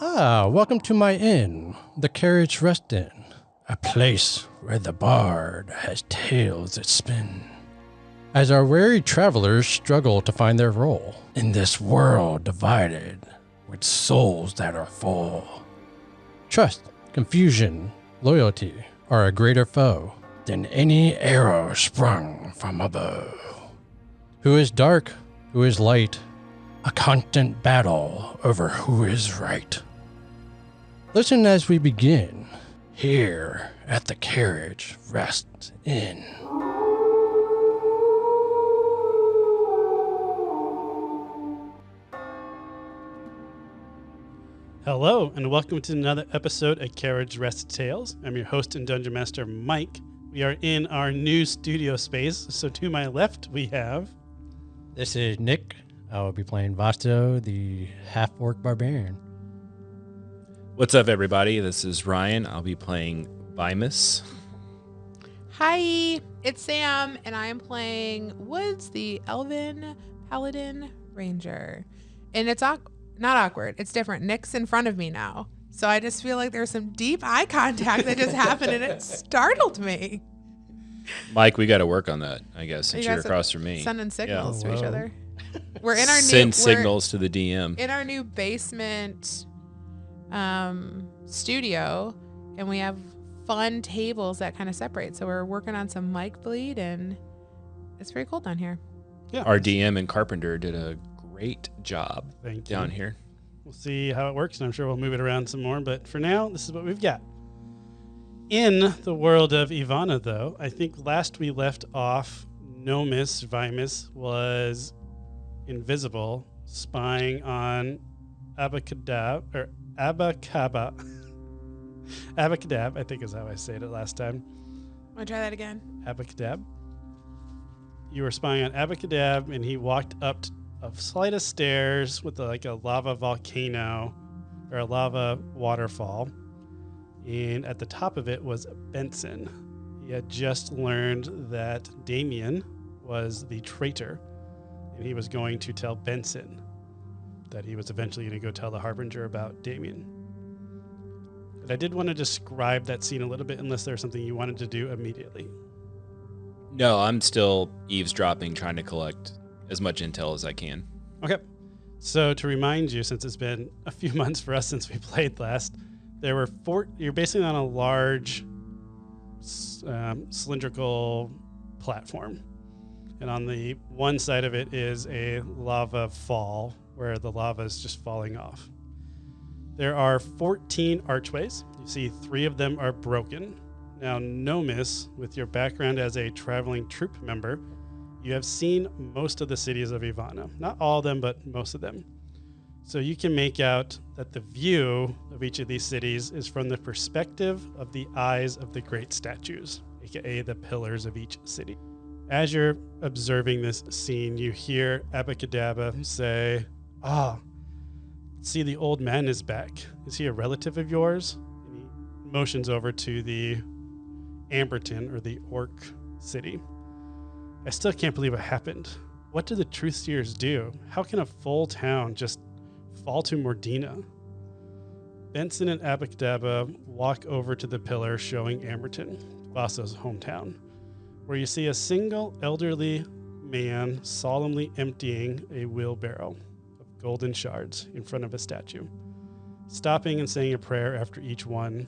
Welcome to my inn, the Carriage Rest Inn, a place where the bard has tales that spin. As our weary travelers struggle to find their role in this world divided with souls that are full. Trust, confusion, loyalty are a greater foe than any arrow sprung from above. Who is dark? Who is light? A constant battle over who is right. Listen as we begin here at the Carriage Rest Inn. Hello, and welcome to another episode of Carriage Rest Tales. I'm your host and Dungeon Master, Mike. We are in our new studio space, so to my left we have... This is Nick. I will be playing Vasto, the half-orc barbarian. What's up, everybody? This is Ryan. I'll be playing Vimus. Hi, it's Sam, and I am playing Woods, the Elven Paladin Ranger. And it's not awkward. It's different. Nick's in front of me now. So I just feel like there's some deep eye contact that just happened, and it startled me. Mike, we got to work on that, I guess, since you're across from me. Sending signals to each other. We're in our Send signals to the DM. In our new basement studio, and we have fun tables that kind of separate. So we're working on some mic bleed, and it's very cold down here. Yeah. Our DM and Carpenter did a great job down here. We'll see how it works, and I'm sure we'll move it around some more. But for now, this is what we've got. In the world of Ivana, though, I think last we left off, Vimus was invisible, spying on Abacadab, I think is how I said it last time. Want to try that again? Abacadab. You were spying on Abacadab, and he walked up a flight of stairs with a lava volcano or a lava waterfall. And at the top of it was Benson. He had just learned that Damien was the traitor, and he was going to tell Benson that he was eventually going to go tell the Harbinger about Damien. But I did want to describe that scene a little bit, unless there's something you wanted to do immediately. No, I'm still eavesdropping, trying to collect as much intel as I can. Okay. So to remind you, since it's been a few months for us since we played last, there were you're basically on a large cylindrical platform. And on the one side of it is a lava fall where the lava is just falling off. There are 14 archways. You see 3 of them are broken. Now, Nomis, with your background as a traveling troop member, you have seen most of the cities of Ivana. Not all of them, but most of them. So you can make out that the view of each of these cities is from the perspective of the eyes of the great statues, aka the pillars of each city. As you're observing this scene, you hear Abacadabra say, see, the old man is back. Is he a relative of yours? And he motions over to the Amberton, or the Orc city. I still can't believe what happened. What do the Truth Seers do? How can a full town just fall to Mordina? Benson and Abacadabra walk over to the pillar showing Amberton, Vasa's hometown, where you see a single elderly man solemnly emptying a wheelbarrow of golden shards in front of a statue, stopping and saying a prayer after each one.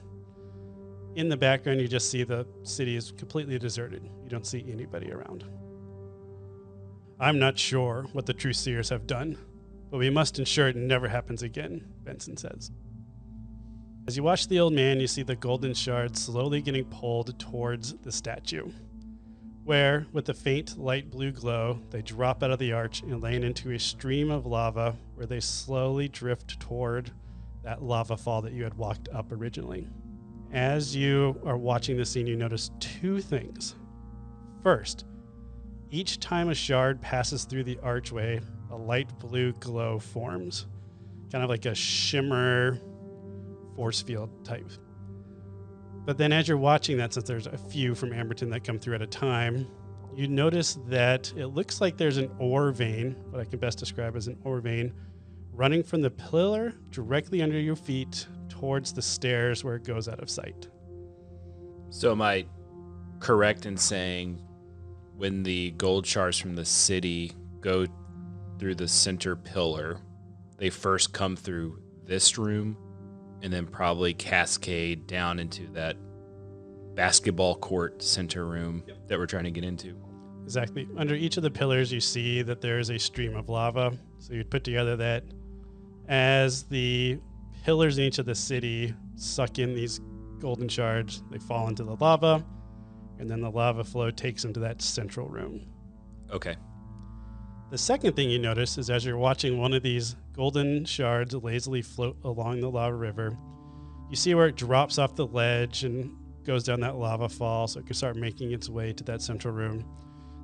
In the background, you just see the city is completely deserted. You don't see anybody around. I'm not sure what the True Seers have done, but we must ensure it never happens again, Benson says. As you watch the old man, you see the golden shards slowly getting pulled towards the statue, where, with a faint light blue glow, they drop out of the arch and land into a stream of lava where they slowly drift toward that lava fall that you had walked up originally. As you are watching the scene, you notice 2 things. First, each time a shard passes through the archway, a light blue glow forms, kind of like a shimmer force field type. But then as you're watching that, since there's a few from Amberton that come through at a time, you notice that it looks like there's an ore vein, what I can best describe as an ore vein, running from the pillar directly under your feet towards the stairs where it goes out of sight. So am I correct in saying when the gold shards from the city go through the center pillar, they first come through this room and then probably cascade down into that basketball court center room that we're trying to get into? Exactly. Under each of the pillars, you see that there is a stream of lava. So you'd put together that as the pillars in each of the city suck in these golden shards, they fall into the lava, and then the lava flow takes them to that central room. Okay. The second thing you notice is as you're watching one of these golden shards lazily float along the lava river, you see where it drops off the ledge and goes down that lava fall so it can start making its way to that central room.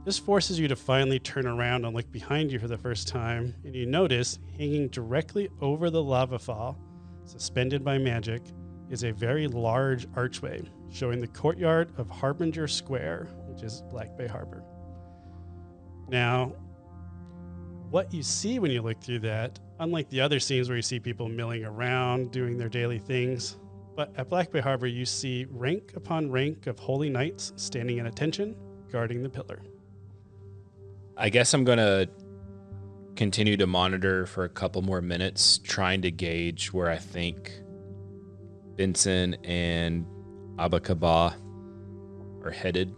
This forces you to finally turn around and look behind you for the first time, and you notice hanging directly over the lava fall, suspended by magic, is a very large archway showing the courtyard of Harbinger Square, which is Black Bay Harbor. Now, what you see when you look through that, unlike the other scenes where you see people milling around doing their daily things, but at Black Bay Harbor you see rank upon rank of holy knights standing at attention, guarding the pillar. I guess I'm going to continue to monitor for a couple more minutes, trying to gauge where I think Benson and Abakaba are headed,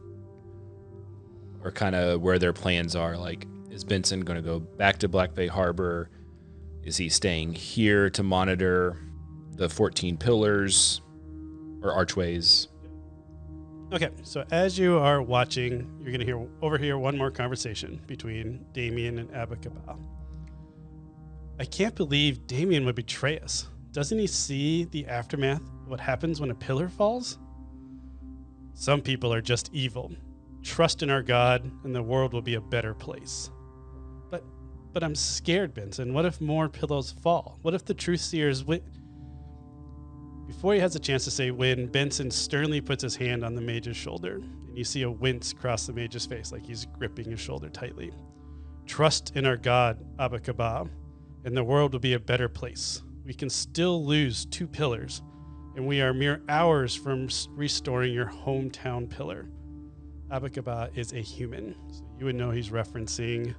or kind of where their plans are. Like, is Benson going to go back to Black Bay Harbor? Is he staying here to monitor the 14 pillars or archways? Okay, so as you are watching, you're going to overhear one more conversation between Damien and Abakaba. I can't believe Damien would betray us. Doesn't he see the aftermath of what happens when a pillar falls? Some people are just evil. Trust in our God, and the world will be a better place. But I'm scared, Benson. What if more pillars fall? What if the truth seers win? Before he has a chance to say win, Benson sternly puts his hand on the mage's shoulder, and you see a wince cross the mage's face like he's gripping his shoulder tightly. Trust in our God, Abakaba, and the world will be a better place. We can still lose 2 pillars, and we are mere hours from restoring your hometown pillar. Abakaba is a human, so you would know he's referencing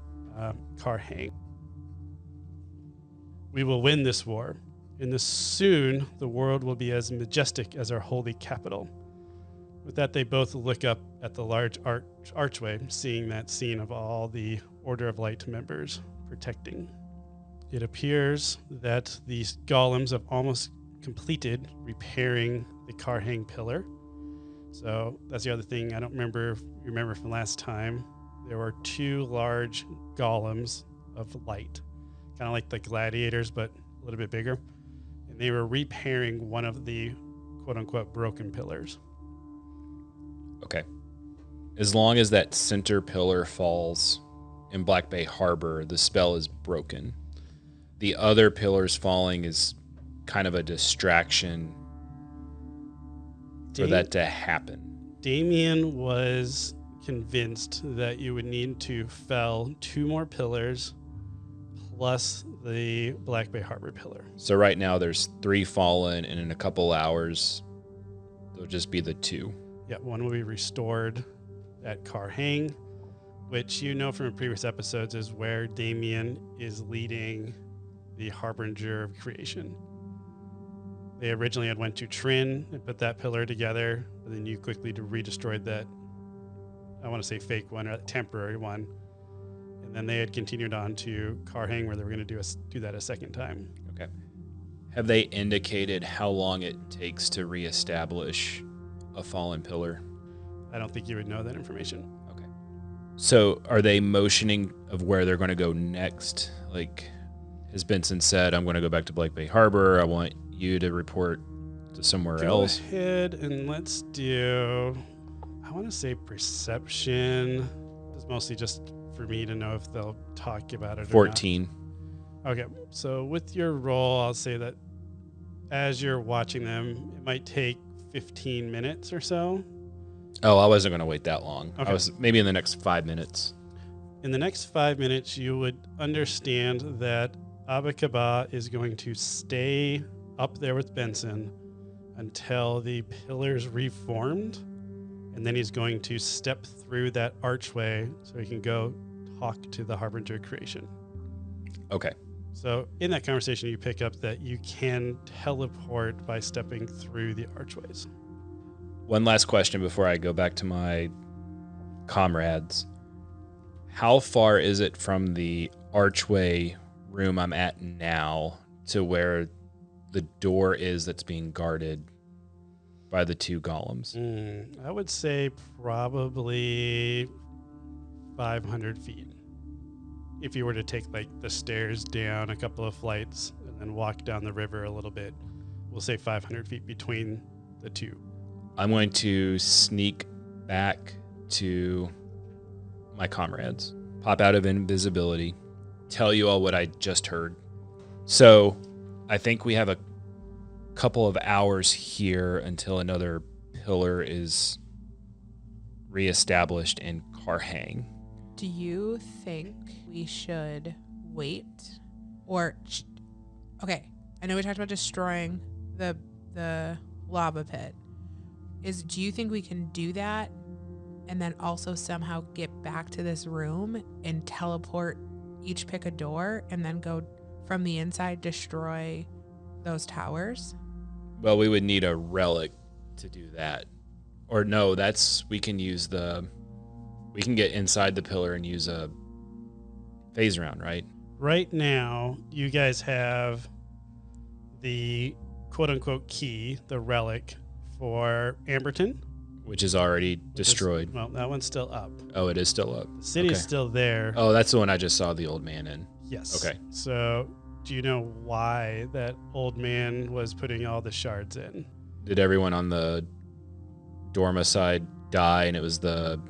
Karhang. We will win this war, and soon the world will be as majestic as our holy capital. With that, they both look up at the large archway, seeing that scene of all the Order of Light members protecting. It appears that these golems have almost completed repairing the Karhang pillar. So that's the other thing I don't remember. If you remember from last time, there were 2 large golems of light, kind of like the gladiators, but a little bit bigger. And they were repairing one of the quote-unquote broken pillars. Okay. As long as that center pillar falls in Black Bay Harbor, the spell is broken. The other pillars falling is kind of a distraction for that to happen. Damien was convinced that you would need to fell 2 more pillars plus the Black Bay Harbor pillar. So right now there's 3 fallen, and in a couple hours there'll just be the 2. Yeah, one will be restored at Karhang, which you know from previous episodes is where Damien is leading the Harbinger of Creation. They originally had went to Trin and put that pillar together, but then you quickly redestroyed that, I want to say fake one, or temporary one. And then they had continued on to Karhang, where they were going to do that a second time. Okay. Have they indicated how long it takes to reestablish a fallen pillar? I don't think you would know that information. Okay. So are they motioning of where they're going to go next? Like, has Benson said, I'm going to go back to Black Bay Harbor. I want you to report to somewhere else. Go ahead and let's do, I want to say perception. It's mostly just for me to know if they'll talk about it 14. or not. Okay, so with your roll, I'll say that as you're watching them, it might take 15 minutes or so. Oh, I wasn't going to wait that long. Okay. I was maybe in the next 5 minutes. In the next 5 minutes, you would understand that Abakaba is going to stay up there with Benson until the pillars reformed, and then he's going to step through that archway so he can go talk to the Harbinger creation. Okay. So in that conversation, you pick up that you can teleport by stepping through the archways. One last question before I go back to my comrades. How far is it from the archway room I'm at now to where the door is that's being guarded by the two golems? I would say probably 500 feet. If you were to take like the stairs down a couple of flights and then walk down the river a little bit, we'll say 500 feet between the two. I'm going to sneak back to my comrades, pop out of invisibility, tell you all what I just heard. So I think we have a couple of hours here until another pillar is reestablished in Carhang. Do you think we should wait or okay, I know we talked about destroying the lava pit. Do you think we can do that and then also somehow get back to this room and teleport, each pick a door and then go from the inside, destroy those towers? Well, we would need a relic to do that. Or no, we can get inside the pillar and use a phase round, right? Right now, you guys have the quote-unquote key, the relic for Amberton. Which is already destroyed. Well, that one's still up. Oh, it is still up. The city's Okay. still there. Oh, that's the one I just saw the old man in. Yes. Okay. So do you know why that old man was putting all the shards in? Did everyone on the Dorma side die and it was the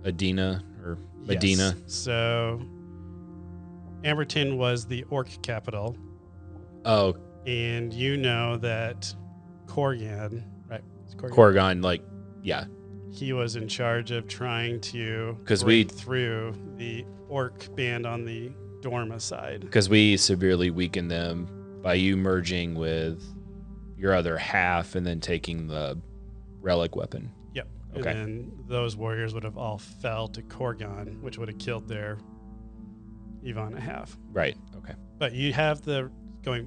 Adina or Medina? Yes. So Amberton was the orc capital. Oh, And you know that Korgan, right? It's Korgon, yeah. He was in charge of trying to 'Cause break through the orc band on the Dorma side. Because we severely weakened them by you merging with your other half and then taking the relic weapon. Yep. Okay. And then those warriors would have all fell to Korgan, which would have killed their Ivana half. Right. Okay. But you have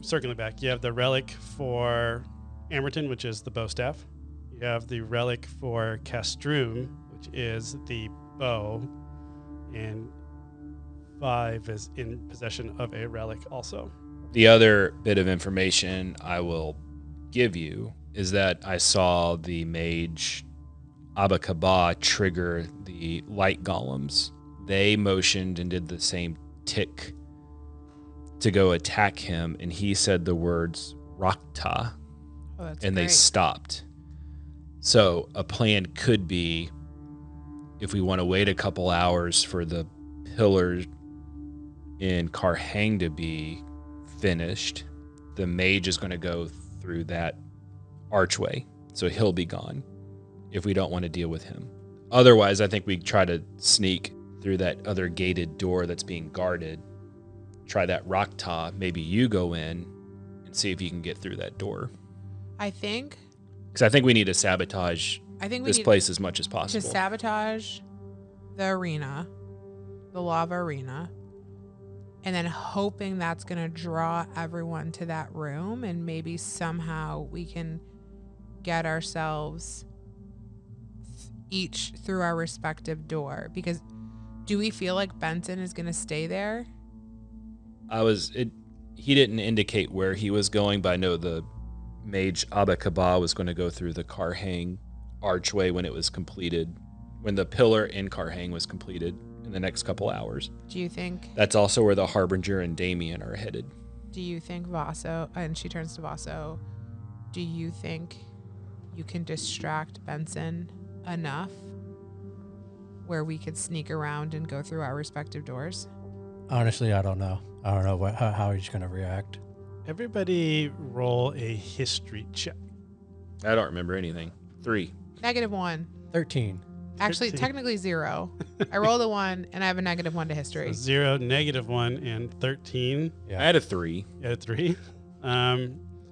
circling back, you have the relic for Amberton, which is the bow staff. You have the relic for Castrum, which is the bow. And 5 is in possession of a relic also. The other bit of information I will give you is that I saw the mage Abakaba trigger the light golems. They motioned and did the same tick to go attack him, and he said the words Rakta, Oh, that's and they great. stopped. So a plan could be, if we want to wait a couple hours for the pillars in Carhang to be finished, the mage is going to go through that archway, so he'll be gone if we don't want to deal with him. Otherwise, I think we try to sneak through that other gated door that's being guarded, try that Rakta, maybe you go in and see if you can get through that door. I think Because I think we need to sabotage we this need place as much as to possible. sabotage the arena, the lava arena, and then hoping that's going to draw everyone to that room, and maybe somehow we can get ourselves each through our respective door. Because do we feel like Benson is going to stay there? He didn't indicate where he was going, but I know the mage Abakaba was going to go through the Carhang archway when it was completed, when the pillar in Carhang was completed in the next couple hours. Do you think That's also where the Harbinger and Damien are headed. Vaso, and she turns to Vaso, do you think you can distract Benson enough where we could sneak around and go through our respective doors? Honestly, I don't know. I don't know how he's going to react. Everybody roll a history check. I don't remember anything. 3. -1. 13. Actually, 13. technically 0. I rolled a 1, and I have a -1 to history. So 0, -1, and 13. Yeah. I had a 3. You had a 3.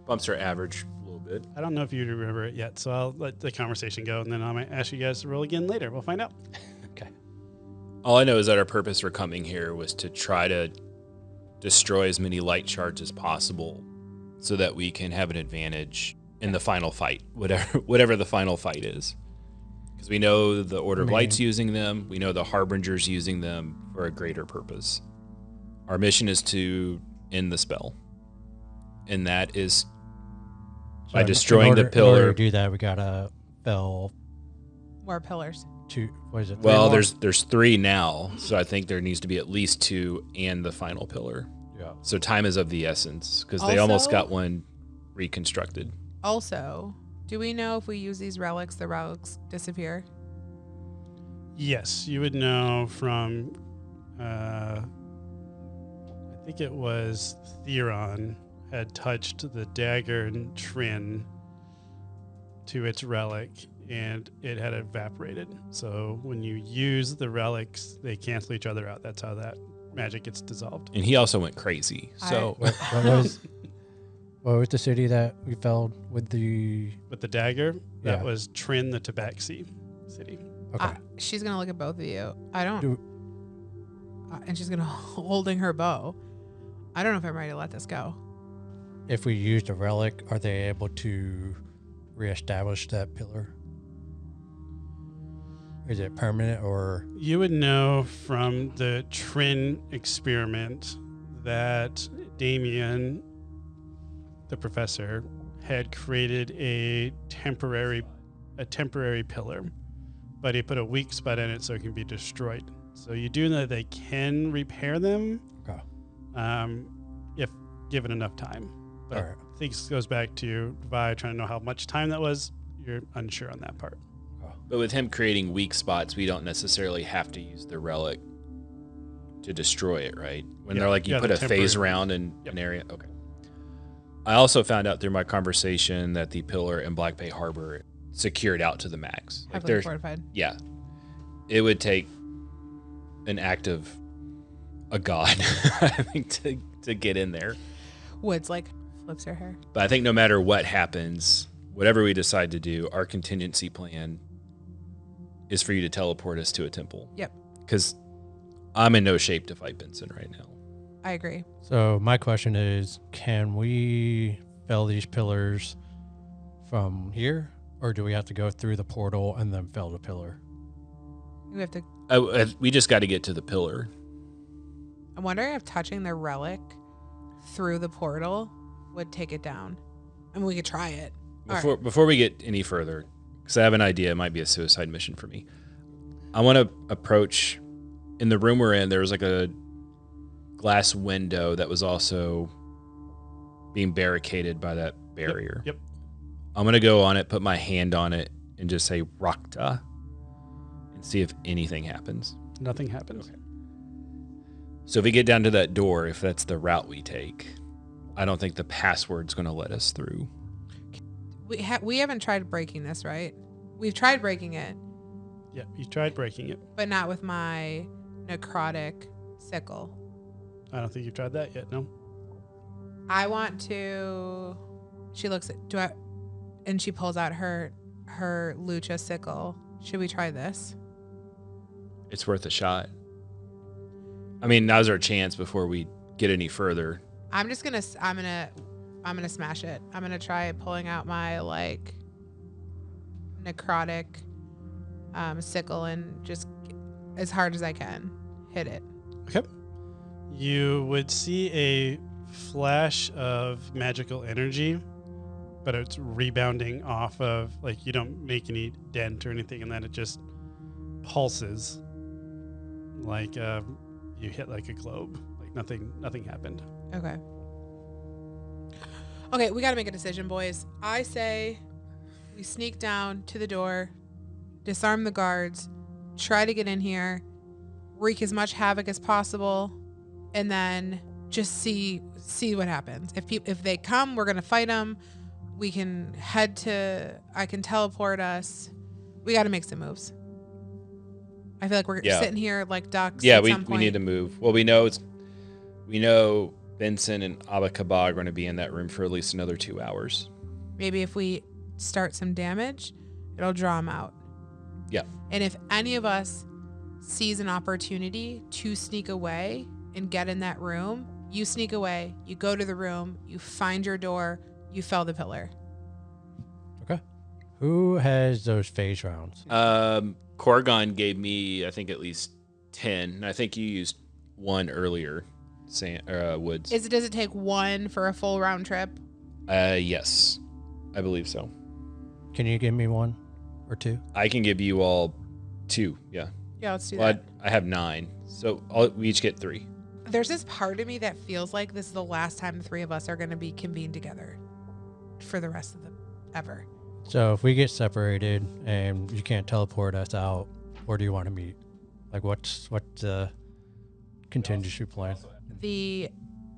Bumps our average a little bit. I don't know if you remember it yet, so I'll let the conversation go, and then I might ask you guys to roll again later. We'll find out. Okay. All I know is that our purpose for coming here was to try to destroy as many light shards as possible so that we can have an advantage in the final fight, whatever the final fight is. Because we know the Order of Light's using them. We know the Harbinger's using them for a greater purpose. Our mission is to end the spell. And that is by So destroying the in order pillar. to do that, we gotta fell More pillars. 2. What is it? 3 Well, more? there's 3 now, so I think there needs to be at least 2 and the final pillar. Yeah. So time is of the essence because they almost got one reconstructed. Also, do we know if we use these relics, the relics disappear? Yes, you would know from, I think it was Theron had touched the dagger and Trin to its relic, and it had evaporated. So when you use the relics, they cancel each other out. That's how that magic gets dissolved. And he also went crazy. So What was the city that we fell with the? With the dagger, that Yeah. was Trin the Tabaxi city. Okay. She's going to look at both of you. I don't. Do- And she's going to holding her bow. I don't know if I'm ready to let this go. If we used a relic, are they able to reestablish that pillar? Is it permanent or? You would know from the Trin experiment that Damien, the professor, had created a temporary pillar, but he put a weak spot in it so it can be destroyed. So you do know that they can repair them Okay. if given enough time. But All right. I think this goes back to Vi trying to know how much time that was. You're unsure on that part. but with him creating weak spots, we don't necessarily have to use the relic to destroy it, right? When they're like, you put the a phase temporary- round in Yep. an area. Okay. I also found out through my conversation that the pillar in Black Bay Harbor secured out to the max. Like Heavily there's, fortified. yeah, it would take an act of a god, I think, to get in there. Woods like flips her hair. But I think no matter what happens, whatever we decide to do, our contingency plan is for you to teleport us to a temple. Yep. Because I'm in no shape to fight Benson right now. I agree. So my question is, can we fell these pillars from here, or do we have to go through the portal and then fell the pillar? We have to. We just got to get to the pillar. I'm wondering if touching the relic through the portal would take it down. I mean, we could try it. All right. Before we get any further, because I have an idea, it might be a suicide mission for me. I want to approach, in the room we're in, there was like a glass window that was also being barricaded by that barrier. Yep. I'm going to go on it, put my hand on it, and just say Rakta, and see if anything happens. Nothing happens. Okay. So if we get down to that door, if that's the route we take, I don't think the password's going to let us through. We haven't tried breaking this, right? We've tried breaking it, Yeah, you tried breaking it. but not with my necrotic sickle. I don't think you've tried that yet, no? I want to. She looks at and she pulls out her lucha sickle. Should we try this? It's worth a shot. I mean, now's our chance before we get any further. I'm gonna smash it. I'm gonna try pulling out my necrotic sickle and just as hard as I can hit it. Okay. You would see a flash of magical energy, but it's rebounding off of, you don't make any dent or anything, and then it just pulses like you hit like a globe. Like nothing happened. Okay. Okay, we got to make a decision, boys. I say we sneak down to the door, disarm the guards, try to get in here, wreak as much havoc as possible, and then just see what happens. If they come, we're gonna fight them. I can teleport us. We got to make some moves. I feel like we're Yeah. sitting here like ducks. Yeah, at we some point. need to move. Well, we know Benson and Abakaba are going to be in that room for at least another 2 hours. Maybe if we start some damage, it'll draw them out. Yeah. And if any of us sees an opportunity to sneak away and get in that room, you sneak away, you go to the room, you find your door, you fell the pillar. Okay. Who has those phase rounds? Corgon gave me, I think, at least 10. And I think you used one earlier, Woods. Does it take one for a full round trip? Yes, I believe so. Can you give me one or two? I can give you all 2. Yeah. Yeah, let's do Well, that. I have 9, so we each get 3. There's this part of me that feels like this is the last time the three of us are going to be convened together for the rest of the ever. So if we get separated and you can't teleport us out, where do you want to meet? Like what's the contingency plan? The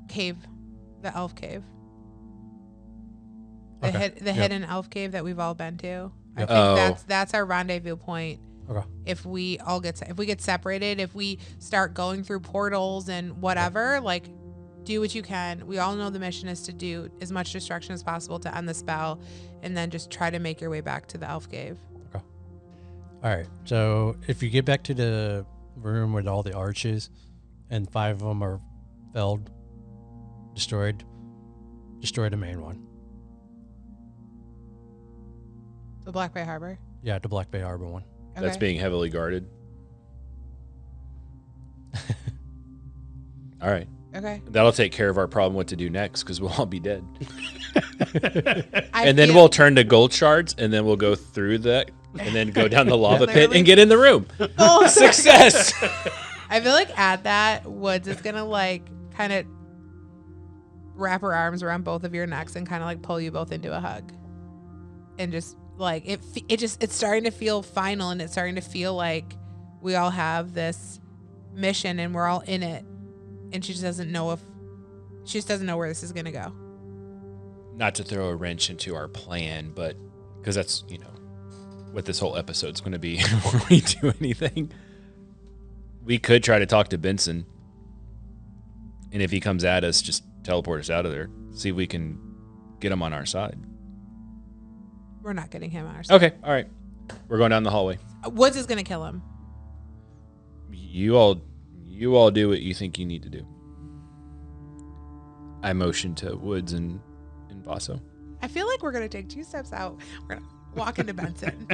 cave, the elf cave. The, Okay. the Yep. hidden elf cave that we've all been to. I Yep. think Oh. that's our rendezvous point. Okay. If we get separated, if we start going through portals and whatever, like do what you can. We all know the mission is to do as much destruction as possible to end the spell, and then just try to make your way back to the elf cave. All right. So if you get back to the room with all the arches and 5 of them are felled, destroy the main one. The Black Bay Harbor. Yeah, the Black Bay Harbor one. Okay. That's being heavily guarded. All right. Okay. That'll take care of our problem what to do next because we'll all be dead. I And then feel- we'll turn to gold shards and then we'll go through that and then go down the lava pit Literally. and get in the room. Oh, Success. I feel like at that, Woods is gonna like kind of wrap her arms around both of your necks and kind of like pull you both into a hug, and just like it's starting to feel final, and it's starting to feel like we all have this mission and we're all in it, and she just doesn't know where this is gonna go. Not to throw a wrench into our plan, but because that's, what this whole episode's going to be before we do anything. We could try to talk to Benson. And if he comes at us, just teleport us out of there. See if we can get him on our side. We're not getting him on our side. Okay. All right. We're going down the hallway. Woods is gonna kill him. You all do what you think you need to do. I motion to Woods and Vaso. I feel like we're gonna take 2 steps out. We're gonna walk into Benson.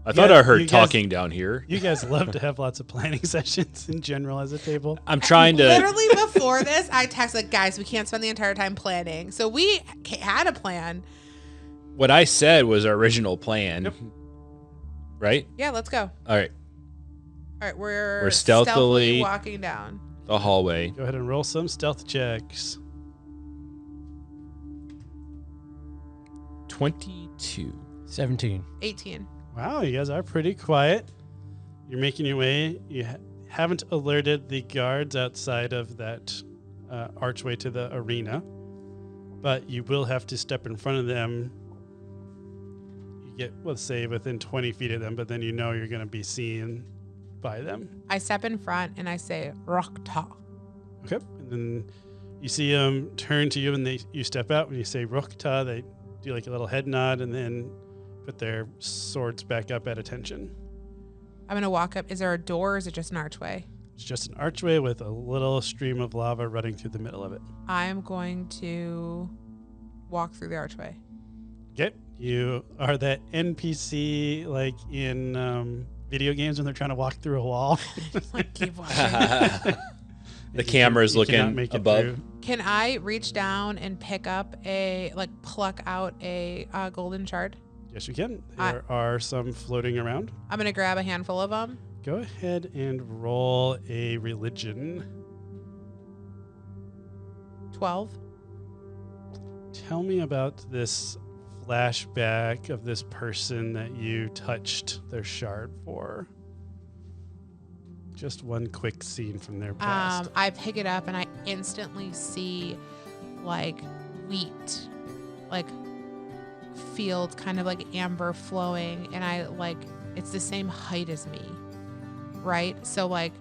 I thought Yeah, I heard you guys- talking down here. You guys love to have lots of planning sessions in general as a table. I'm trying to. Literally before this, I texted like, guys, we can't spend the entire time planning. So we had a plan. What I said was our original plan. Yep. Right? Yeah, let's go. All right. All right, we're We're stealthily- walking down. The hallway. Go ahead and roll some stealth checks. 22. 17. 18. Wow, you guys are pretty quiet. You're making your way. You haven't alerted the guards outside of that archway to the arena, but you will have to step in front of them. You get, let's say, within 20 feet of them, but then you're going to be seen by them. I step in front and I say, Rokta. Okay. And then you see them turn to you and you step out. When you say Rokta, they do like a little head nod and then put their swords back up at attention. I'm going to walk up. Is there a door or is it just an archway? It's just an archway with a little stream of lava running through the middle of it. I'm going to walk through the archway. Okay. You are that NPC like in video games when they're trying to walk through a wall. Like, keep walking. The camera's You cannot looking make it above. through. Can I reach down and pick up pluck out a golden shard? Yes, you can. There are some floating around. I'm going to grab a handful of them. Go ahead and roll a religion. 12. Tell me about this flashback of this person that you touched their shard for. Just one quick scene from their past. I pick it up and I instantly see like wheat, like fields, kind of like amber flowing, and I like it's the same height as me, right? So like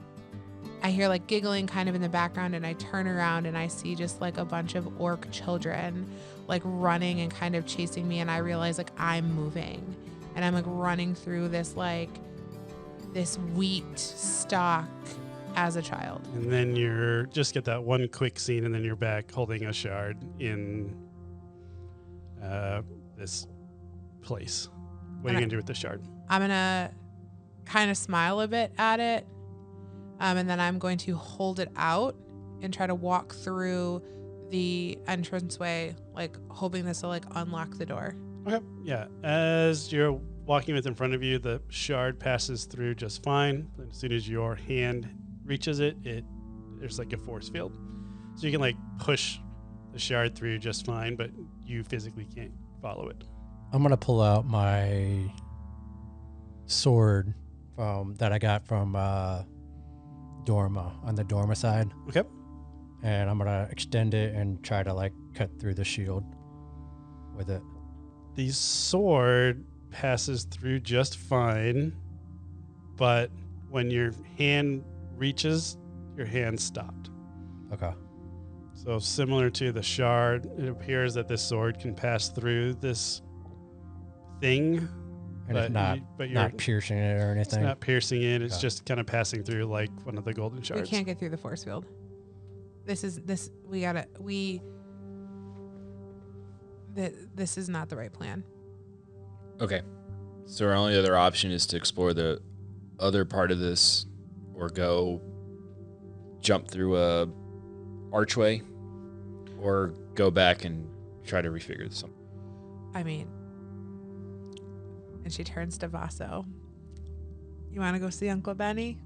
I hear like giggling kind of in the background, and I turn around and I see just like a bunch of orc children like running and kind of chasing me, and I realize like I'm moving and I'm like running through this wheat stalk as a child. And then you're just get that one quick scene, and then you're back holding a shard in this place. What are you gonna do with the shard? I'm gonna kind of smile a bit at it, and then I'm going to hold it out and try to walk through the entranceway, like hoping this will like unlock the door. Okay. Yeah. As you're walking with in front of you, the shard passes through just fine. And as soon as your hand reaches it, there's like a force field, so you can like push the shard through just fine, but you physically can't follow it. I'm going to pull out my sword that I got from Dorma, on the Dorma side. Okay. And I'm going to extend it and try to like cut through the shield with it. The sword passes through just fine, but when your hand reaches, your hand stopped. Okay. So similar to the shard, it appears that this sword can pass through this thing. And it's not piercing it or anything. It's not piercing it. It's Okay. just kind of passing through like one of the golden shards. We can't get through the force field. This is not the right plan. Okay. So our only other option is to explore the other part of this, or go jump through a archway, or go back and try to refigure this out. I mean, and she turns to Vaso. You want to go see Uncle Benny?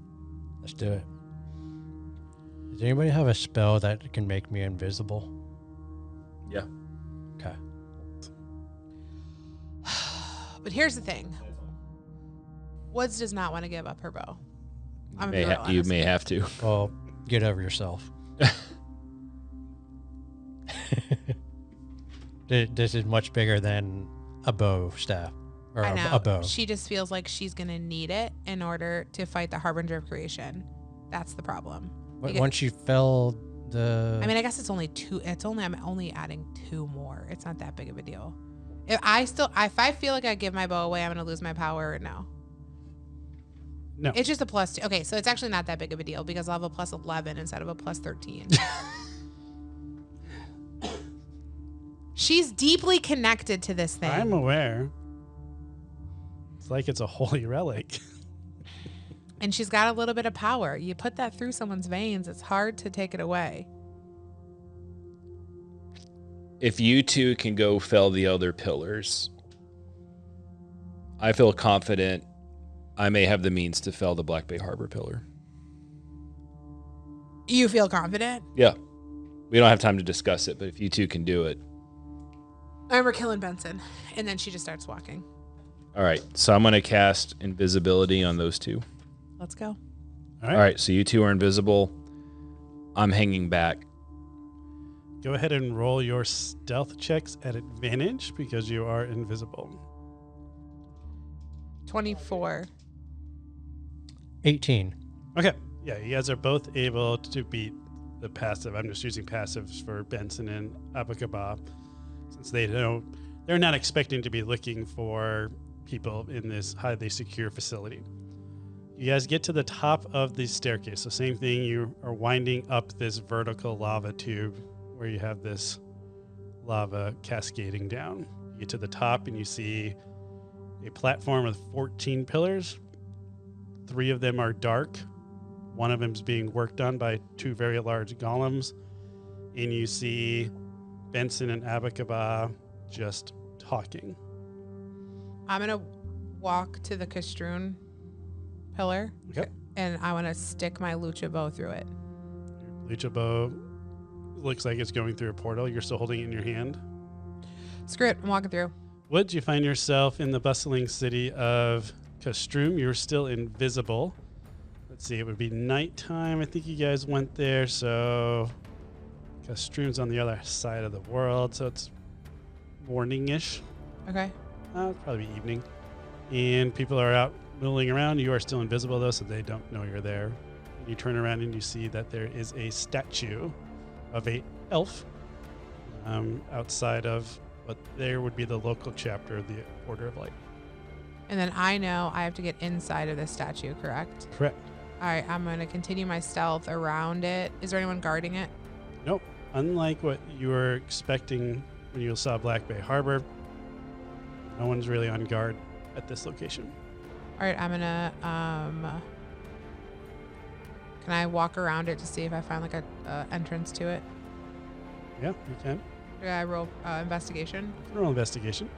Let's do it. Does anybody have a spell that can make me invisible? Yeah. Okay. But here's the thing. Woods does not want to give up her bow. You may have to. Well, get over yourself. This is much bigger than a bow staff. Or I know. a bow. She just feels like she's going to need it in order to fight the Harbinger of Creation. That's the problem. Once you fell the... I mean, I guess it's only two. I'm only adding 2 more. It's not that big of a deal. If I feel like I give my bow away, I'm going to lose my power. No. No. It's just a +2. Okay, so it's actually not that big of a deal because I'll have a +11 instead of a +13. She's deeply connected to this thing. I'm aware. It's like it's a holy relic. And she's got a little bit of power. You put that through someone's veins, it's hard to take it away. If you two can go fell the other pillars, I feel confident I may have the means to fell the Black Bay Harbor pillar. You feel confident? Yeah. We don't have time to discuss it, but if you two can do it. And we're killing Benson. And then she just starts walking. All right. So I'm going to cast invisibility on those two. Let's go. All right. So you two are invisible. I'm hanging back. Go ahead and roll your stealth checks at advantage because you are invisible. 24. 18. Okay. Yeah, you guys are both able to beat the passive. I'm just using passives for Benson and Abakaba, since they're not expecting to be looking for people in this highly secure facility. You guys get to the top of the staircase. So same thing, you are winding up this vertical lava tube where you have this lava cascading down. You get to the top and you see a platform with 14 pillars. 3 of them are dark. One of them is being worked on by 2 very large golems. And you see Benson and Abakaba just talking. I'm going to walk to the Castrun pillar. Okay. And I want to stick my Lucha bow through it. Lucha bow looks like it's going through a portal. You're still holding it in your hand. Screw it. I'm walking through. Would you find yourself in the bustling city of Castrum? You're still invisible. Let's see, it would be nighttime. I think you guys went there, so Castrum's on the other side of the world, so it's morning-ish. Okay. Probably evening. And people are out milling around. You are still invisible, though, so they don't know you're there. You turn around and you see that there is a statue of a elf outside of what there would be the local chapter of the Order of Light. And then I know I have to get inside of this statue, correct? Correct. All right, I'm going to continue my stealth around it. Is there anyone guarding it? Nope. Unlike what you were expecting when you saw Black Bay Harbor, no one's really on guard at this location. All right, I'm going to... Can I walk around it to see if I find like a entrance to it? Yeah, you can. Do I roll investigation? Roll investigation.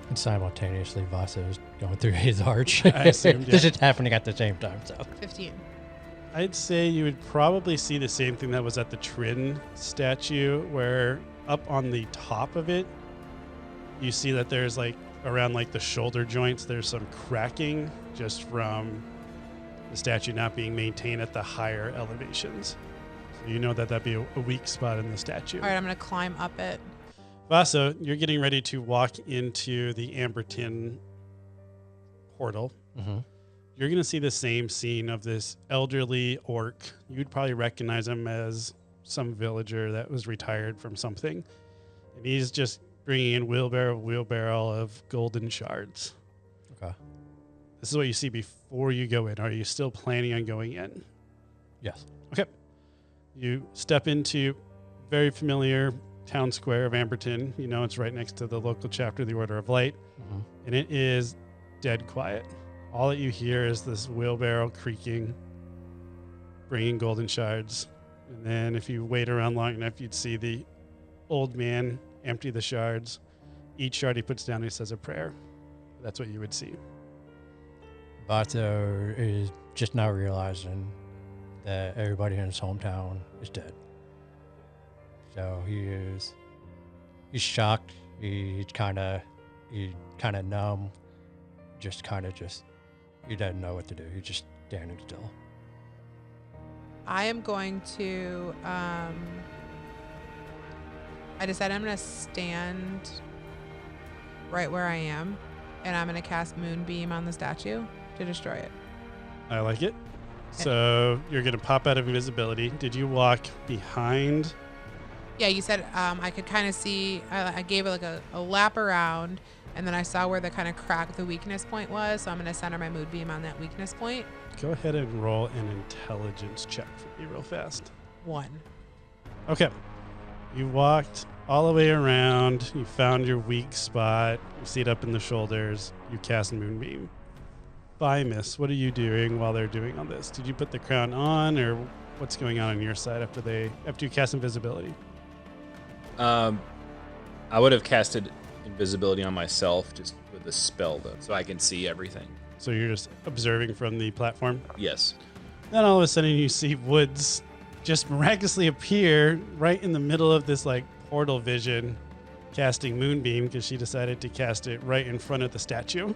And simultaneously, Vaso's going through his arch. I assumed, This yeah. is happening at the same time, so. 15. I'd say you would probably see the same thing that was at the Trin statue, where up on the top of it, you see that there's like around like the shoulder joints, there's some cracking just from the statue not being maintained at the higher elevations. So you know that that'd be a weak spot in the statue. All right, I'm going to climb up it. Vaso, you're getting ready to walk into the Amberton portal. Mm-hmm. You're going to see the same scene of this elderly orc. You'd probably recognize him as some villager that was retired from something. And he's just bringing in wheelbarrow of golden shards. Okay. This is what you see before you go in. Are you still planning on going in? Yes. Okay. You step into very familiar town square of Amberton. You know, it's right next to the local chapter of the Order of Light. Mm-hmm. And it is dead quiet. All that you hear is this wheelbarrow creaking, bringing golden shards. And then if you wait around long enough, you'd see the old man empty the shards. Each shard he puts down, he says a prayer. That's what you would see. Vaso is just now realizing that everybody in his hometown is dead. So he's shocked. He's kind of numb. He doesn't know what to do. He's just standing still. I am going to... I decided I'm going to stand right where I am, and I'm going to cast Moonbeam on the statue to destroy it. I like it. So you're going to pop out of invisibility. Did you walk behind? Yeah, you said I could kind of see. I gave it like a lap around, and then I saw where the kind of crack the weakness point was, so I'm going to center my Moonbeam on that weakness point. Go ahead and roll an intelligence check for me real fast. 1. Okay. You walked all the way around. You found your weak spot. You see it up in the shoulders. You cast Moonbeam. Bye, miss. What are you doing while they're doing all this? Did you put the crown on, or what's going on your side after you cast invisibility? I would have casted invisibility on myself just with the spell, though, so I can see everything. So you're just observing from the platform? Yes. Then all of a sudden you see Woods just miraculously appear right in the middle of this like portal vision, casting Moonbeam because she decided to cast it right in front of the statue.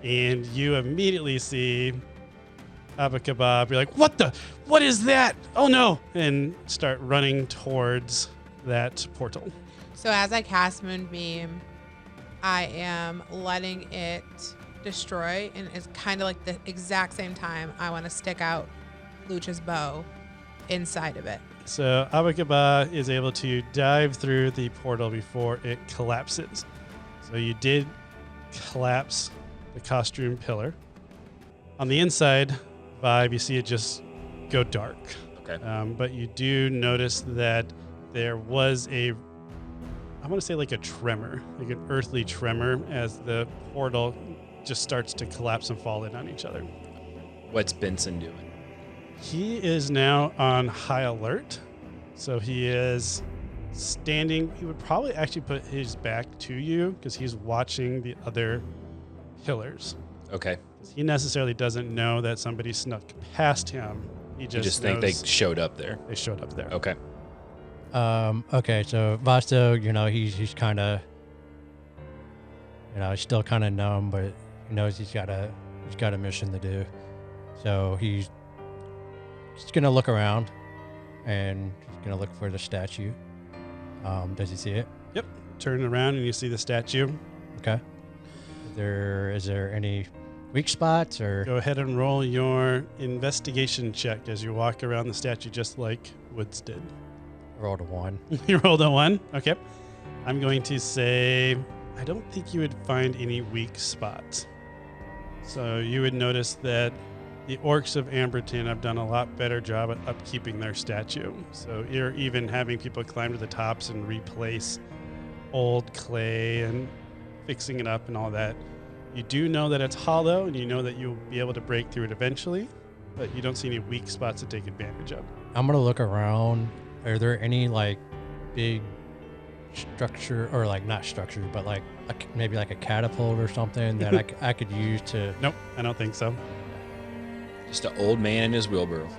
And you immediately see Abba Kebab. You're like, what is that? Oh no! And start running towards that portal. So as I cast Moonbeam, I am letting it destroy, and it's kind of like the exact same time I want to stick out Lucha's bow inside of it. So Abba Kebab is able to dive through the portal before it collapses. So you did collapse the costume pillar. On the inside, Vibe, you see it just go dark. Okay. But you do notice that there was I want to say like a tremor, like an earthly tremor as the portal just starts to collapse and fall in on each other. What's Benson doing? He is now on high alert. So he is standing. He would probably actually put his back to you because he's watching the other pillars. Okay. He necessarily doesn't know that somebody snuck past him. He just think they knows showed up there. they showed up there. Okay. Okay, so Vasto, he's kind of, he's still kind of numb, but he knows he's got a mission to do. So he's gonna look around, and he's gonna look for the statue. Does he see it? Yep. turn around and you see the statue. Okay. Is there any weak spots or? Go ahead and roll your investigation check as you walk around the statue just like Woods did. Rolled a 1. You rolled a 1? Okay. I'm going to say I don't think you would find any weak spots. So you would notice that the orcs of Amberton have done a lot better job at upkeeping their statue. So you're even having people climb to the tops and replace old clay and fixing it up and all that. You do know that it's hollow, and you know that you'll be able to break through it eventually, but you don't see any weak spots to take advantage of. I'm going to look around. Are there any like big structure, or like not structure, but like maybe like a catapult or something that I could use to? Nope, I don't think so. Just an old man in his wheelbarrow.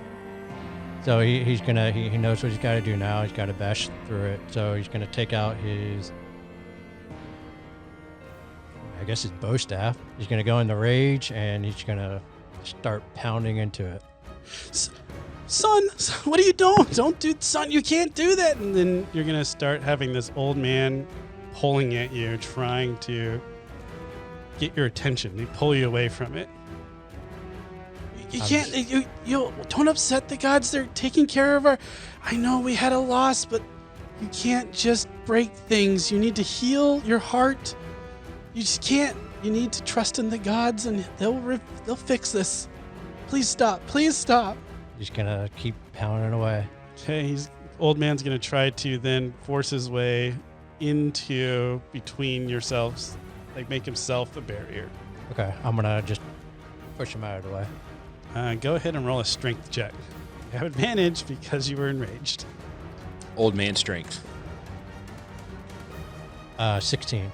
So he knows what he's got to do now. He's got to bash through it. So he's going to take out his, I guess his bow staff. He's going to go into rage, and he's going to start pounding into it. Son, what are you doing? Don't do, son, you can't do that. And then you're going to start having this old man pulling at you, trying to get your attention. They pull you away from it. You can't, you don't upset the gods. They're taking care of our, I know we had a loss, but you can't just break things. You need to heal your heart. You just can't. You need to trust in the gods, and they'll fix this. Please stop. Please stop. He's going to keep pounding away. Okay, old man's going to try to then force his way into between yourselves, like make himself a barrier. Okay, I'm going to just push him out of the way. Go ahead and roll a strength check. You have advantage because you were enraged. Old man strength. 16.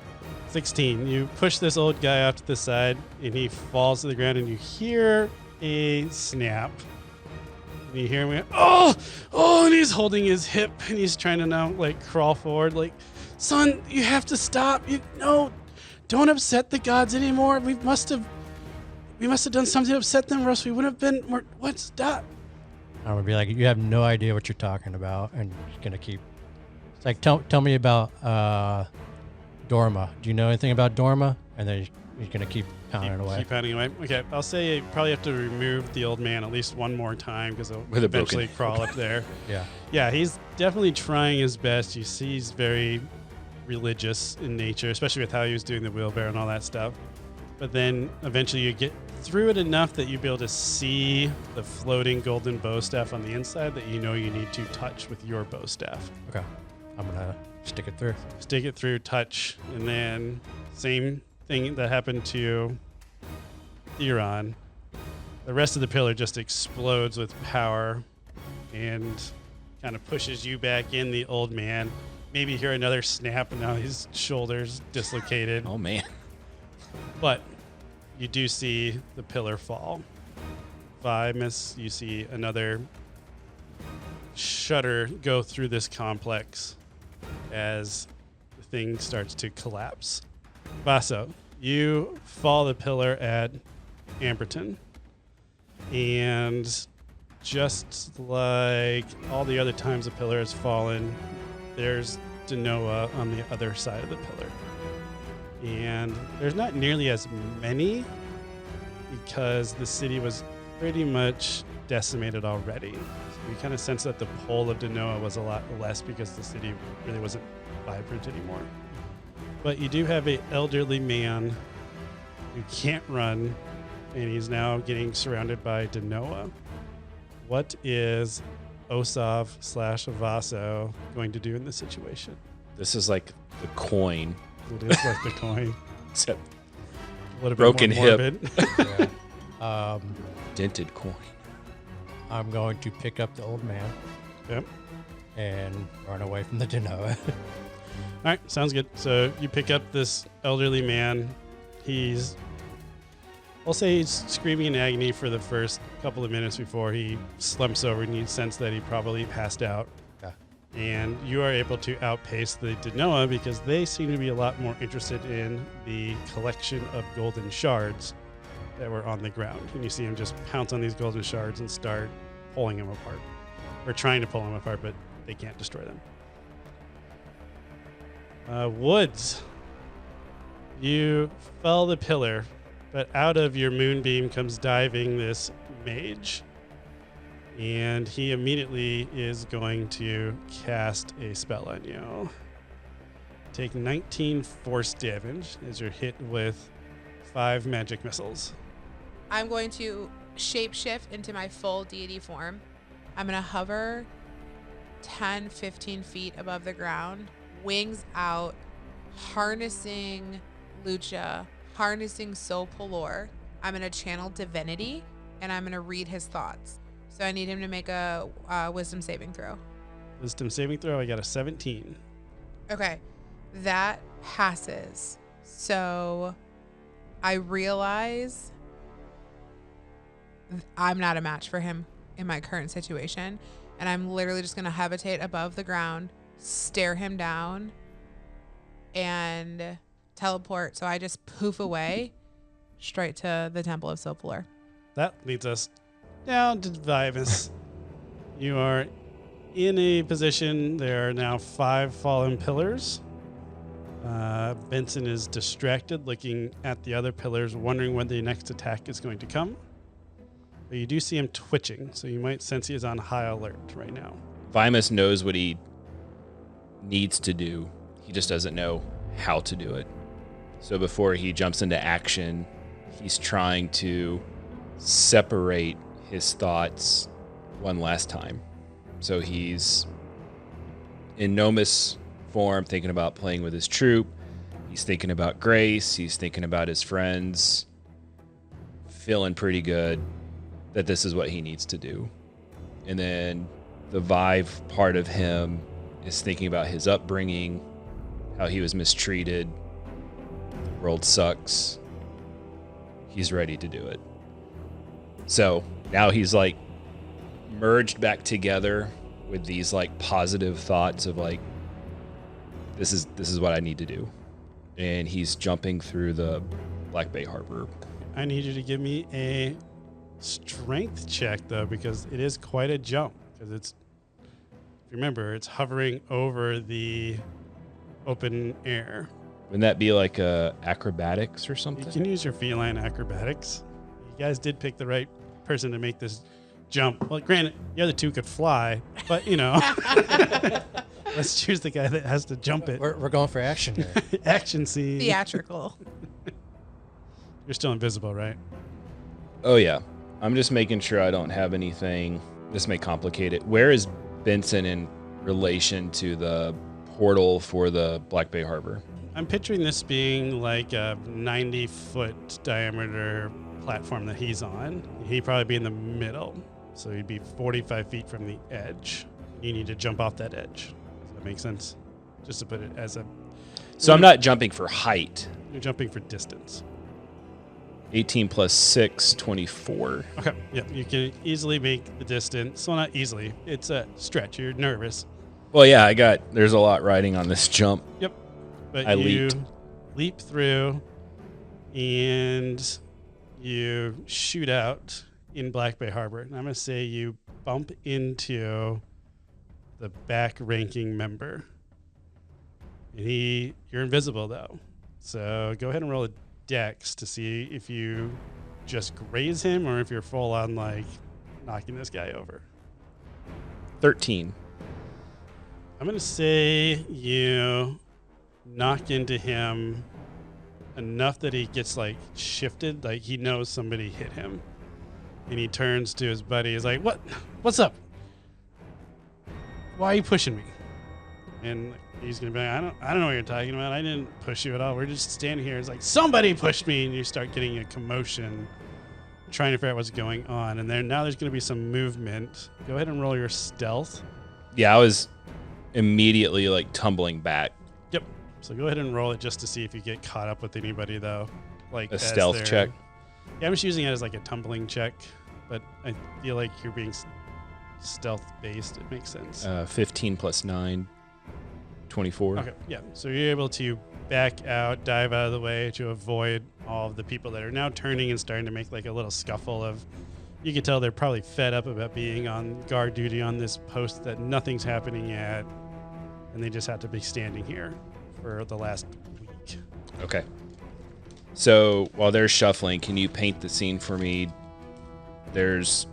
16. You push this old guy off to the side, and he falls to the ground, and you hear a snap. And you hear him go, oh, and he's holding his hip, and he's trying to now, like, crawl forward. Like, son, you have to stop. Don't upset the gods anymore. We must have done something to upset them, or else we wouldn't have been. Stop? I'm going to be like, you have no idea what you're talking about, and he's going to keep. It's like, tell me about Dorma. Do you know anything about Dorma? And then he's going to keep pounding away. Keep pounding away. Okay, I'll say you probably have to remove the old man at least one more time because he'll eventually crawl up there. Yeah. Yeah, he's definitely trying his best. You see he's very religious in nature, especially with how he was doing the wheelbarrow and all that stuff. But then eventually you get through it enough that you'll be able to see the floating golden bow staff on the inside that you know you need to touch with your bow staff. Okay. I'm going to stick it through. Stick it through, touch, and then same thing that happened to Theron. The rest of the pillar just explodes with power and kind of pushes you back in, the old man. Maybe hear another snap, and now his shoulder's dislocated. Oh, man. But you do see the pillar fall. Miss, you see another shudder go through this complex as the thing starts to collapse. Vaso, you fall the pillar at Amberton, and just like all the other times the pillar has fallen, there's Denoa on the other side of the pillar. And there's not nearly as many because the city was pretty much decimated already. So you kind of sense that the pull of Denoa was a lot less because the city really wasn't vibrant anymore. But you do have an elderly man who can't run, and he's now getting surrounded by Denoa. What is Osav/Vaso going to do in this situation? This is like the coin. It is like the coin. Except A little bit broken more morbid. Yeah. dented coin. I'm going to pick up the old man. Yep. And run away from the Denoa. All right, sounds good. So you pick up this elderly man. I'll say he's screaming in agony for the first couple of minutes before he slumps over, and you sense that he probably passed out. Yeah. And you are able to outpace the Denoa because they seem to be a lot more interested in the collection of golden shards that were on the ground. And you see him just pounce on these golden shards and start pulling them apart. Or trying to pull them apart, but they can't destroy them. Woods, you fell the pillar, but out of your moonbeam comes diving this mage. And he immediately is going to cast a spell on you. Take 19 force damage as you're hit with 5 magic missiles. I'm going to shapeshift into my full deity form. I'm going to hover 10, 15 feet above the ground, wings out, harnessing Lucha, harnessing Soul Polor. I'm going to channel divinity, and I'm going to read his thoughts. So I need him to make a wisdom saving throw. Wisdom saving throw, I got a 17. Okay, that passes. So I realize I'm not a match for him in my current situation. And I'm literally just going to habitate above the ground, stare him down, and teleport. So I just poof away straight to the Temple of Soul Polor. That leads us down to Vivus. You are in a position. There are now 5 fallen pillars. Benson is distracted, looking at the other pillars, wondering when the next attack is going to come. But you do see him twitching, so you might sense he is on high alert right now. Vimus knows what he needs to do. He just doesn't know how to do it. So before he jumps into action, he's trying to separate his thoughts one last time. So he's in Nomus form, thinking about playing with his troop. He's thinking about Grace. He's thinking about his friends. Feeling pretty good that this is what he needs to do. And then the Vive part of him is thinking about his upbringing, how he was mistreated. The world sucks. He's ready to do it. So now he's like merged back together with these like positive thoughts of like, this is what I need to do. And he's jumping through the Black Bay Harbor. I need you to give me a strength check, though, because it is quite a jump. Because it's, if you remember, it's hovering over the open air. Wouldn't that be like acrobatics or You something? can use your feline acrobatics. You guys did pick the right person to make this jump. Well, granted, the other two could fly, but you know, let's choose the guy that has to jump it. We're going for action here. Action scene. Theatrical. You're still invisible, right? Oh yeah. I'm just making sure I don't have anything. This may complicate it. Where is Benson in relation to the portal for the Black Bay Harbor? I'm picturing this being like a 90-foot diameter platform that he's on. He'd probably be in the middle. So he'd be 45 feet from the edge. You need to jump off that edge. Does that make sense? Just to put it as a... So I'm not jumping for height. You're jumping for distance. 18 plus 6, 24. Okay. Yep. You can easily make the distance. Well, not easily. It's a stretch. You're nervous. Well, yeah, there's a lot riding on this jump. Yep. But I you leaped. leap through and you shoot out in Black Bay Harbor. And I'm going to say you bump into the back ranking member. And you're invisible though. So go ahead and roll a dex to see if you just graze him or if you're full on like knocking this guy over. 13. I'm going to say you knock into him enough that he gets like shifted, like he knows somebody hit him. And he turns to his buddy. He's like, what's up? Why are you pushing me? And he's going to be like, I don't know what you're talking about. I didn't push you at all. We're just standing here. It's like, somebody pushed me. And you start getting a commotion, trying to figure out what's going on. And now there's going to be some movement. Go ahead and roll your stealth. Yeah, I was immediately like tumbling back. Yep. So go ahead and roll it just to see if you get caught up with anybody, though. Like A stealth check. Yeah, I'm just using it as like a tumbling check, but I feel like you're being stealth based. It makes sense. 15 plus 9, 24. Okay, yeah. So you're able to back out, dive out of the way to avoid all of the people that are now turning and starting to make like a little scuffle of. You can tell they're probably fed up about being on guard duty on this post that nothing's happening at, and they just have to be standing here for the last week. Okay. So while they're shuffling, can you paint the scene for me? There's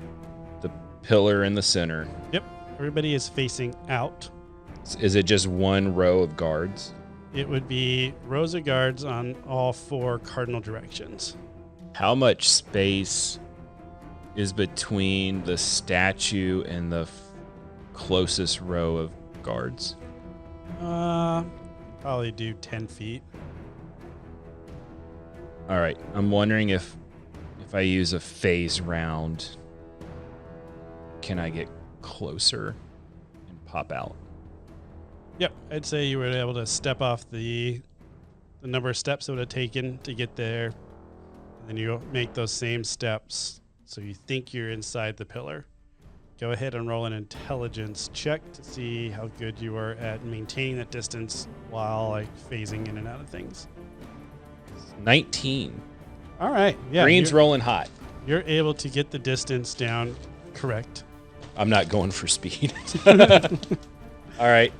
the pillar in the center. Yep. Everybody is facing out. Is it just one row of guards? It would be rows of guards on all 4 cardinal directions. How much space is between the statue and the closest row of guards? Probably do 10 feet. All right. I'm wondering if I use a phase round, can I get closer and pop out? Yep, I'd say you were able to step off the number of steps it would have taken to get there, and then you make those same steps so you think you're inside the pillar. Go ahead and roll an intelligence check to see how good you are at maintaining that distance while like phasing in and out of things. 19. All right, yeah. Green's rolling hot. You're able to get the distance down correct. I'm not going for speed. All right.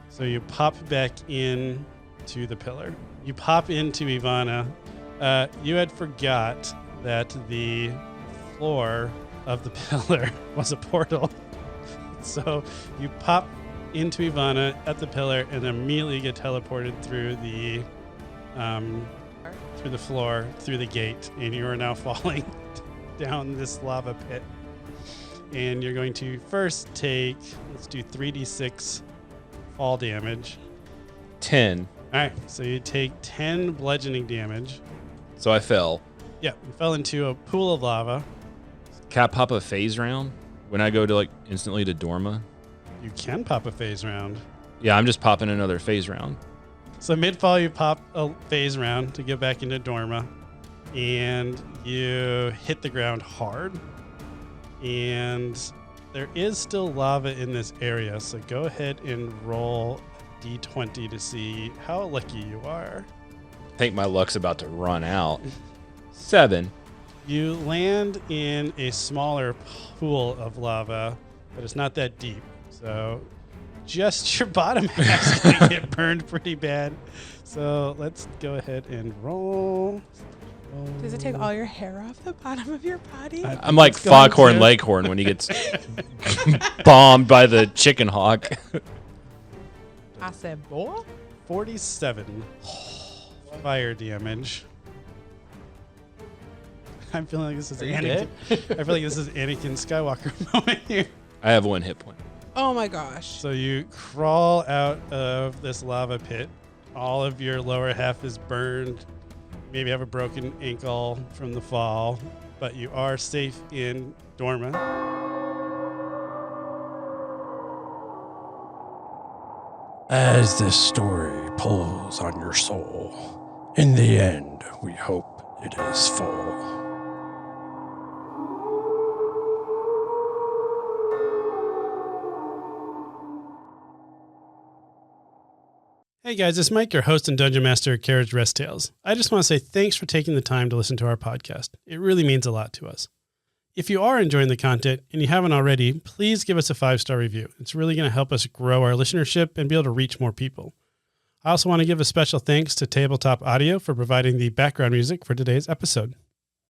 So you pop back in to the pillar. You pop into Ivana. You had forgot that the floor of the pillar was a portal. So you pop into Ivana at the pillar and immediately get teleported through the floor, through the gate, and you are now falling down this lava pit. And you're going to first take, let's do 3d6 fall damage. 10. All right, so you take 10 bludgeoning damage. So I fell. Yeah, you fell into a pool of lava. Can I pop a phase round when I go to like instantly to Dorma? You can pop a phase round. Yeah, I'm just popping another phase round. So mid-fall, you pop a phase round to get back into Dorma, and you hit the ground hard. And there is still lava in this area, so go ahead and roll a d20 to see how lucky you are. I think my luck's about to run out. 7. You land in a smaller pool of lava, but it's not that deep. So just your bottom half's going to get burned pretty bad. So let's go ahead and roll. Does it take all your hair off the bottom of your body? I'm like Foghorn Leghorn when he gets bombed by the chicken hawk. I said, boy. 47 fire damage. I'm feeling like this is Anakin. I feel like this is Anakin Skywalker moment here. I have 1 hit point. Oh my gosh. So you crawl out of this lava pit. All of your lower half is burned. Maybe have a broken ankle from the fall, but you are safe in Dorma. As this story pulls on your soul, in the end, we hope it is full. Hey guys, it's Mike, your host and Dungeon Master at Carriage Rest Tales. I just want to say thanks for taking the time to listen to our podcast. It really means a lot to us. If you are enjoying the content and you haven't already, please give us a 5-star review. It's really going to help us grow our listenership and be able to reach more people. I also want to give a special thanks to Tabletop Audio for providing the background music for today's episode.